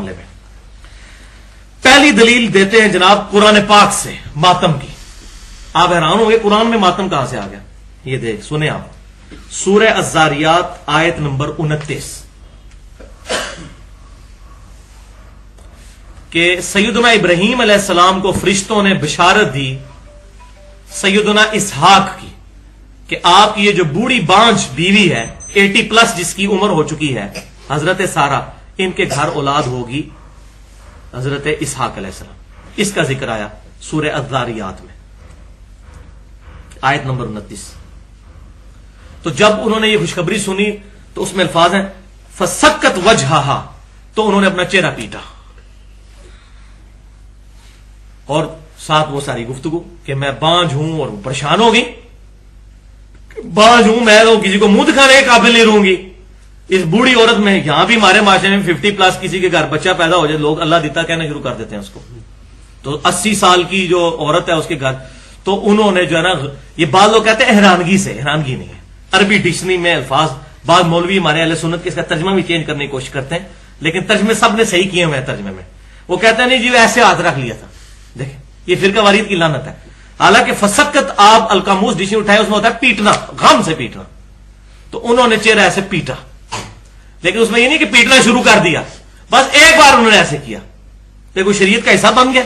معاملے میں پہلی دلیل دیتے ہیں جناب قرآن پاک سے ماتم کی. آپ حیران ہو گے قرآن میں ماتم کہاں سے آ گیا. یہ دیکھ سنیں آپ, سورہ الذاریات آیت نمبر 29 کہ سیدنا ابراہیم علیہ السلام کو فرشتوں نے بشارت دی سیدنا اسحاق کی کہ آپ کی یہ جو بوڑھی بانجھ بیوی ہے 80 پلس جس کی عمر ہو چکی ہے حضرت سارہ, ان کے گھر اولاد ہوگی حضرت اسحاق علیہ السلام. اس کا ذکر آیا سورہ الذاریات میں آیت نمبر 29. تو جب انہوں نے یہ خوشخبری سنی تو اس میں الفاظ ہیں فسکت وجہہا, تو انہوں نے اپنا چہرہ پیٹا, اور ساتھ وہ ساری گفتگو کہ میں بانجھ ہوں اور پریشان ہوگی, بانجھ ہوں میں تو کسی کو منہ دکھانے کے قابل نہیں رہوں گی. اس بوڑھی عورت میں یہاں بھی ہمارے معاشرے میں 50 پلس کسی کے گھر بچہ پیدا ہو جائے لوگ اللہ دیتا کہنا شروع کر دیتے ہیں اس کو. تو 80 سال کی جو عورت ہے اس کے گھر, تو انہوں نے جو ہے نا, یہ بعض لوگ کہتے ہیں حیرانگی سے, حیرانگی نہیں ہے, عربی ڈکشنری میں الفاظ, بعض مولوی ہمارے اہل سنت کے اس کا ترجمہ بھی چینج کرنے کی کوشش کرتے ہیں, لیکن ترجمے سب نے صحیح کیے ہوئے ہیں. ترجمے میں وہ کہتے ہیں نہیں جی ایسے ہاتھ رکھ لیا تھا. دیکھیں یہ فرقہ واریت کی لعنت ہے. حالانکہ فسکت آپ القاموس ڈکشنری اٹھائے اس میں ہوتا ہے پیٹنا, غم سے پیٹنا. تو انہوں نے چہرہ ایسے پیٹا, لیکن اس میں یہ نہیں کہ پیٹنا شروع کر دیا, بس ایک بار انہوں نے ایسے کیا. دیکھو شریعت کا حصہ بن گیا.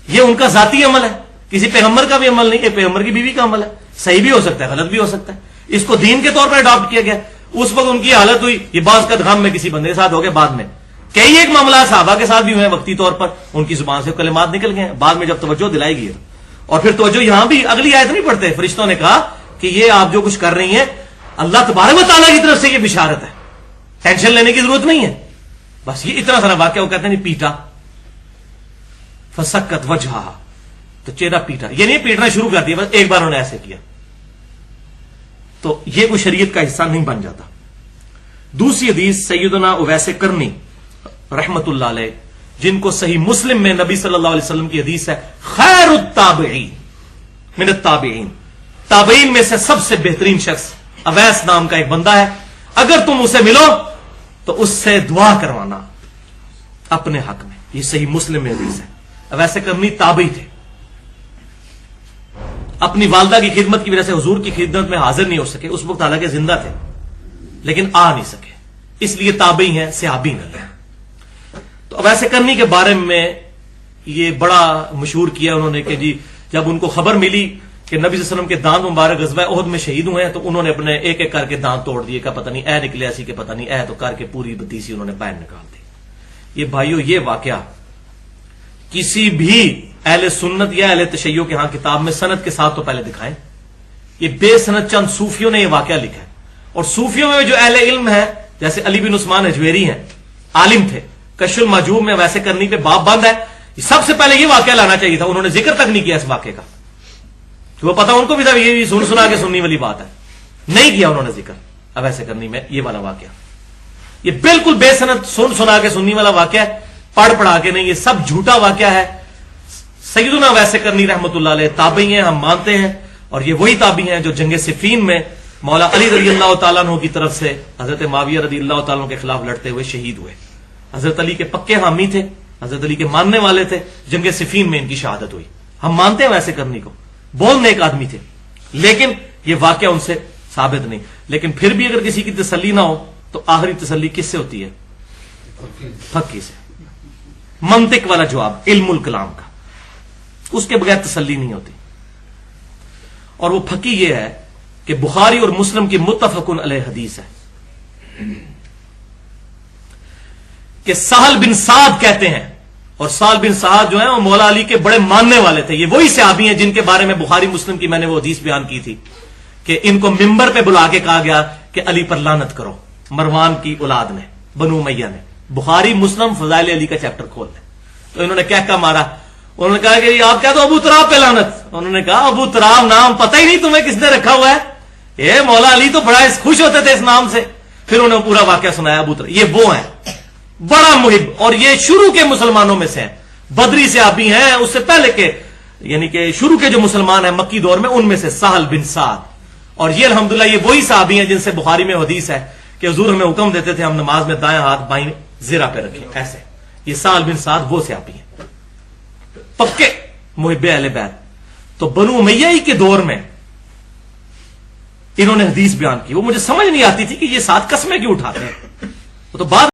یہ ان کا ذاتی عمل ہے, کسی پیغمبر کا بھی عمل نہیں, یہ پیغمبر کی بیوی کا عمل ہے. صحیح بھی ہو سکتا ہے, غلط بھی ہو سکتا ہے. اس کو دین کے طور پر اڈاپٹ کیا گیا. اس وقت ان کی حالت ہوئی, یہ بعض کا غم میں کسی بندے کے ساتھ ہو گیا, بعد میں کئی ایک معاملات صحابہ کے ساتھ بھی ہوئے وقتی طور پر, ان کی زبان سے کلمات نکل گئے, بعد میں جب توجہ دلائی گئی. اور پھر توجہ یہاں بھی اگلی آیت نہیں پڑھتے, فرشتوں نے کہا کہ یہ آپ جو کچھ کر رہی ہیں اللہ تبارک و تعالیٰ کی طرف سے یہ بشارت ہے, ٹینشن لینے کی ضرورت نہیں ہے. بس یہ اتنا سارا واقعہ, وہ کہتے ہیں نہیں پیٹا, فسکت وجہہا, تو چہرہ پیٹا, یہ نہیں پیٹنا شروع کر دیا, بس ایک بار انہوں نے ایسے کیا. تو یہ کوئی شریعت کا حصہ نہیں بن جاتا. دوسری حدیث سیدنا اویس کرنی رحمت اللہ علیہ, جن کو صحیح مسلم میں نبی صلی اللہ علیہ وسلم کی حدیث ہے خیر التابعین من التابعین, تابعین میں سے سب سے بہترین شخص اویس نام کا ایک بندہ ہے, اگر تم اسے ملو تو اس سے دعا کروانا اپنے حق میں. یہ صحیح مسلم میں حدیث ہے. اویس کرنی تابعی تھے, اپنی والدہ کی خدمت کی وجہ سے حضور کی خدمت میں حاضر نہیں ہو سکے اس وقت, حالانکہ زندہ تھے لیکن آ نہیں سکے, اس لیے تابعی ہیں, صحابی نہیں. تو اویس کرنی کے بارے میں یہ بڑا مشہور کیا انہوں نے کہ جی جب ان کو خبر ملی کہ نبی صلی اللہ علیہ وسلم کے دانت مبارک غزوہ احد میں شہید ہوئے ہیں, تو انہوں نے اپنے ایک ایک کر کے دانت توڑ دیے, کہ پتہ نہیں اے نکلے ایسی کہ پتہ نہیں اے, تو کر کے پوری بتیسی انہوں نے باہر نکال دی. یہ بھائیو یہ واقعہ کسی بھی اہل سنت یا اہل تشیع کے ہاں کتاب میں سند کے ساتھ تو پہلے دکھائیں. یہ بے سند چند صوفیوں نے یہ واقعہ لکھا ہے, اور صوفیوں میں جو اہل علم ہے جیسے علی بن عثمان اجویری ہیں, عالم تھے, کشف المحجوب میں ویسے کرنی پہ باب بند ہے, سب سے پہلے یہ واقعہ لانا چاہیے تھا. انہوں نے ذکر تک نہیں کیا اس واقعے کا, وہ پتا ان کو بھی تھا یہ سن سنا کے سننی والی بات ہے, نہیں کیا انہوں نے ذکر اویس کرنی میں یہ والا واقعہ. یہ بالکل بے سند سن سنا کے سننی والا واقعہ ہے, پڑھ پڑھا کے نہیں, یہ سب جھوٹا واقعہ ہے. سیدنا اویس کرنی رحمت اللہ علیہ تابعی ہیں, ہم مانتے ہیں, اور یہ وہی تابعی ہیں جو جنگ صفین میں مولا علی رضی اللہ تعالیٰ عنہ کی طرف سے حضرت معاویہ رضی اللہ تعالیٰ عنہ کے خلاف لڑتے ہوئے شہید ہوئے. حضرت علی کے پکے حامی تھے, حضرت علی کے ماننے والے تھے, جنگ صفین میں ان کی شہادت ہوئی. ہم مانتے ہیں ویسے کرنی کو, بہت نیک آدمی تھے, لیکن یہ واقعہ ان سے ثابت نہیں. لیکن پھر بھی اگر کسی کی تسلی نہ ہو تو آخری تسلی کس سے ہوتی ہے؟ فقی سے. منطق والا جواب, علم الکلام کا, اس کے بغیر تسلی نہیں ہوتی. اور وہ فقی یہ ہے کہ بخاری اور مسلم کی متفق علیہ حدیث ہے کہ سہل بن سعد کہتے ہیں, اور سہل بن سعد جو ہیں وہ مولا علی کے بڑے ماننے والے تھے. یہ وہی صحابی ہیں جن کے بارے میں بخاری مسلم کی میں نے وہ حدیث بیان کی تھی کہ ان کو ممبر پہ بلا کے کہا گیا کہ علی پر لعنت کرو, مروان کی اولاد نے, بنو امیہ نے. بخاری مسلم فضائل علی کا چیپٹر کھول دیں. تو انہوں نے کیا مارا, انہوں نے کہا کہ آپ کیا تو ابو تراب پہ لعنت. انہوں نے کہا ابو تراب نام پتہ ہی نہیں تمہیں کس نے رکھا ہوا ہے, یہ مولا علی تو بڑا خوش ہوتے تھے اس نام سے. پھر انہوں نے پورا واقعہ سنایا ابو تراب, یہ وہ ہیں بڑا محب, اور یہ شروع کے مسلمانوں میں سے ہیں, بدری صحابی ہیں, اس سے پہلے کے یعنی کہ شروع کے جو مسلمان ہیں مکی دور میں, ان میں سے سہل بن سعد. اور یہ الحمدللہ یہ وہی صحابی ہیں جن سے بخاری میں حدیث ہے کہ حضور ہمیں حکم دیتے تھے ہم نماز میں دائیں ہاتھ بائیں زرہ پہ رکھیں ایسے. یہ سال بن سعد وہ صحابی ہیں پکے محب اہل بیت. تو بنو امیہ ہی کے دور میں انہوں نے حدیث بیان کی. وہ مجھے سمجھ نہیں آتی تھی کہ یہ 7 قسمیں کیوں اٹھاتے ہیں. وہ تو بعد